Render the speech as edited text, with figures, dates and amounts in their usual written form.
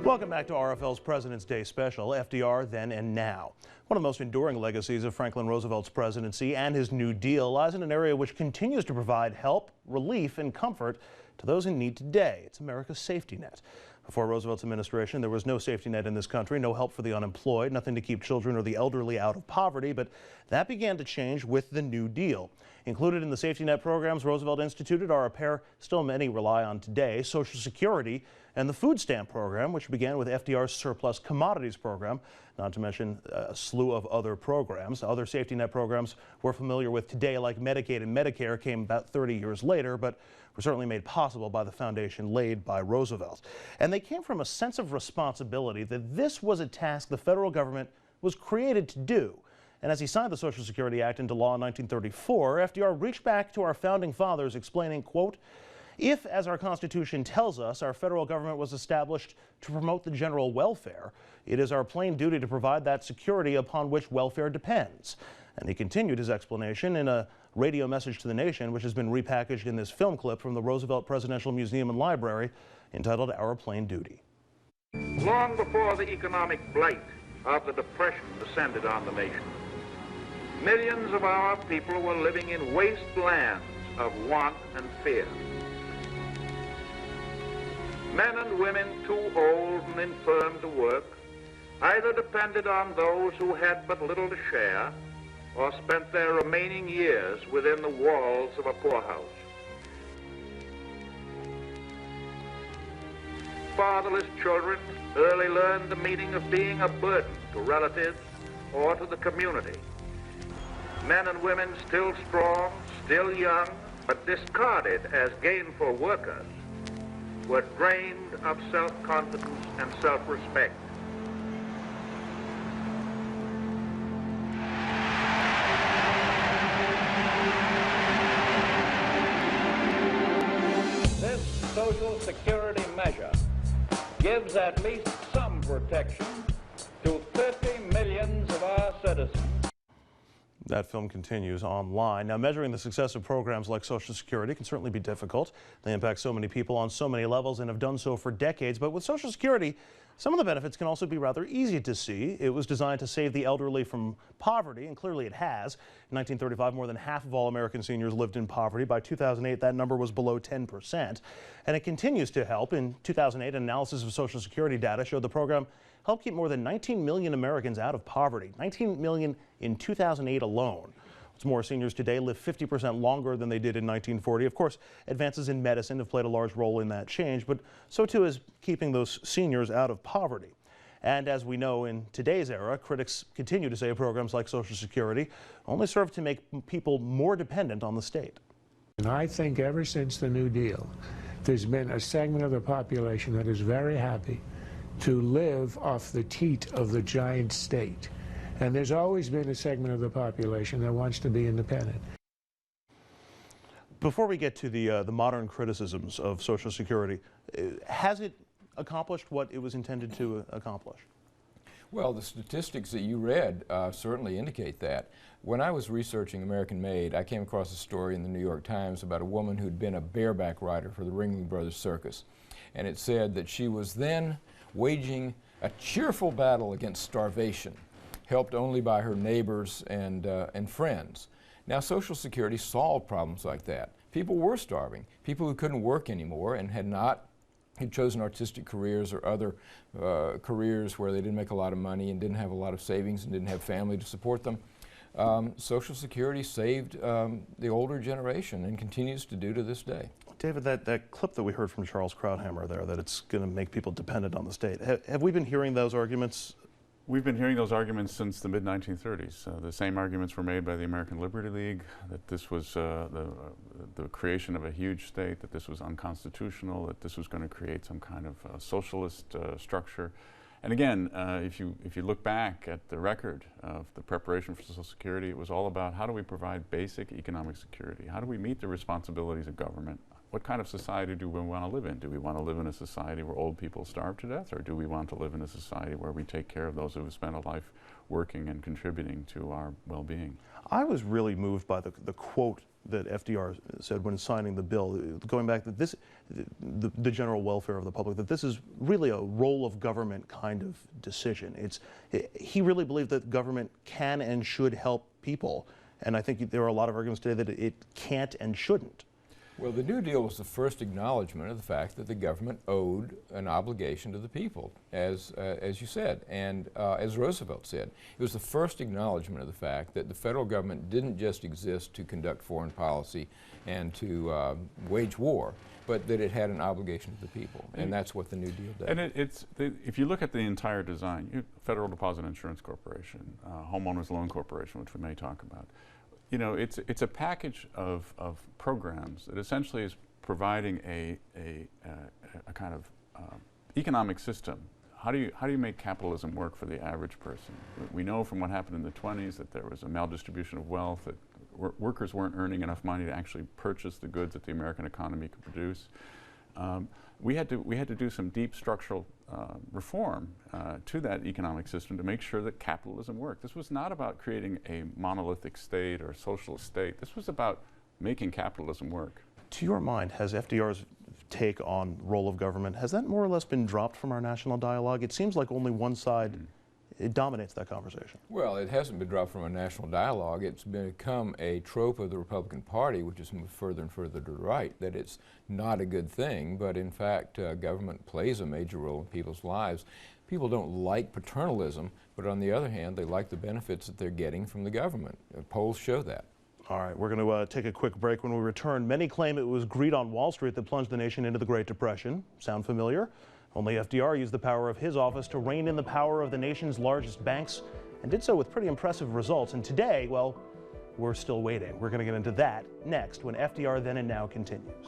Welcome back to RFL's President's Day special, FDR Then and Now. One of the most enduring legacies of Franklin Roosevelt's presidency and his New Deal lies in an area which continues to provide help, relief, and comfort to those in need today. It's America's safety net. Before Roosevelt's administration, there was no safety net in this country, no help for the unemployed, nothing to keep children or the elderly out of poverty, but that began to change with the New Deal. Included in the safety net programs Roosevelt instituted are a pair still many rely on today: Social Security and the food stamp program, which began with FDR's surplus commodities program, not to mention a slew of other programs. Other safety net programs we're familiar with today, like Medicaid and Medicare, came about 30 years later, but were certainly made possible by the foundation laid by Roosevelt. And they came from a sense of responsibility that this was a task the federal government was created to do. And as he signed the Social Security Act into law in 1934, FDR reached back to our founding fathers explaining, quote, "If, as our Constitution tells us, our federal government was established to promote the general welfare, it is our plain duty to provide that security upon which welfare depends." And he continued his explanation in a radio message to the nation, which has been repackaged in this film clip from the Roosevelt Presidential Museum and Library, entitled Our Plain Duty. Long before the economic blight of the Depression descended on the nation, millions of our people were living in wastelands of want and fear. Men and women too old and infirm to work either depended on those who had but little to share or spent their remaining years within the walls of a poorhouse. Fatherless children early learned the meaning of being a burden to relatives or to the community. Men and women still strong, still young, but discarded as gainful workers, were drained of self-confidence and self-respect. This Social Security measure gives at least some protection to 50 million of our citizens. That film continues online. Now, measuring the success of programs like Social Security can certainly be difficult. They impact so many people on so many levels and have done so for decades. But with Social Security, some of the benefits can also be rather easy to see. It was designed to save the elderly from poverty, and clearly it has. In 1935, more than half of all American seniors lived in poverty. By 2008, that number was below 10%. And it continues to help. In 2008, an analysis of Social Security data showed the program helped keep more than 19 million Americans out of poverty. 19 million in 2008 alone. What's more, seniors today live 50% longer than they did in 1940. Of course, advances in medicine have played a large role in that change, but so too is keeping those seniors out of poverty. And as we know, in today's era, critics continue to say programs like Social Security only serve to make people more dependent on the state. And I think ever since the New Deal, there's been a segment of the population that is very happy to live off the teat of the giant state. And there's always been a segment of the population that wants to be independent. Before we get to the modern criticisms of Social Security, has it accomplished what it was intended to accomplish? Well, the statistics that you read certainly indicate that. When I was researching American Made, I came across a story in the New York Times about a woman who'd been a bareback rider for the Ringling Brothers Circus. And it said that she was then waging a cheerful battle against starvation, helped only by her neighbors and friends. Now, Social Security solved problems like that. People were starving. People who couldn't work anymore and had chosen artistic careers or other careers where they didn't make a lot of money and didn't have a lot of savings and didn't have family to support them. Social Security saved the older generation and continues to do to this day. David, that clip that we heard from Charles Krauthammer there, that it's going to make people dependent on the state, have we been hearing those arguments? We've been hearing those arguments since the mid-1930s. The same arguments were made by the American Liberty League, that this was the creation of a huge state, that this was unconstitutional, that this was going to create some kind of socialist structure. And again, if you look back at the record of the preparation for Social Security, it was all about how do we provide basic economic security? How do we meet the responsibilities of government what kind of society do we want to live in? Do we want to live in a society where old people starve to death, or do we want to live in a society where we take care of those who have spent a life working and contributing to our well-being? I was really moved by the quote that FDR said when signing the bill, going back to this, the general welfare of the public, that this is really a role of government kind of decision. He really believed that government can and should help people, and I think there are a lot of arguments today that it can't and shouldn't. Well, the New Deal was the first acknowledgement of the fact that the government owed an obligation to the people, as you said, and as Roosevelt said. It was the first acknowledgement of the fact that the federal government didn't just exist to conduct foreign policy and to wage war, but that it had an obligation to the people, and that's what the New Deal did. And if you look at the entire design, Federal Deposit Insurance Corporation, Homeowners Loan Corporation, which we may talk about, you know, it's a package of programs that essentially is providing a kind of economic system. How do you make capitalism work for the average person? We know from what happened in the 20s that there was a maldistribution of wealth, that workers weren't earning enough money to actually purchase the goods that the American economy could produce. We had to do some deep structural reform to that economic system to make sure that capitalism worked. This was not about creating a monolithic state or socialist state. This was about making capitalism work. To your mind, has FDR's take on role of government, has that more or less been dropped from our national dialogue? It seems like only one side it dominates that conversation. Well, it hasn't been dropped from a national dialogue. It's become a trope of the Republican Party, which has moved further and further to the right, that it's not a good thing, but in fact, government plays a major role in people's lives. People don't like paternalism, but on the other hand, they like the benefits that they're getting from the government. Polls show that. All right, we're going to take a quick break. When we return, many claim it was greed on Wall Street that plunged the nation into the Great Depression. Sound familiar? Only FDR used the power of his office to rein in the power of the nation's largest banks, and did so with pretty impressive results. And today, well, we're still waiting. We're going to get into that next when FDR Then and Now continues.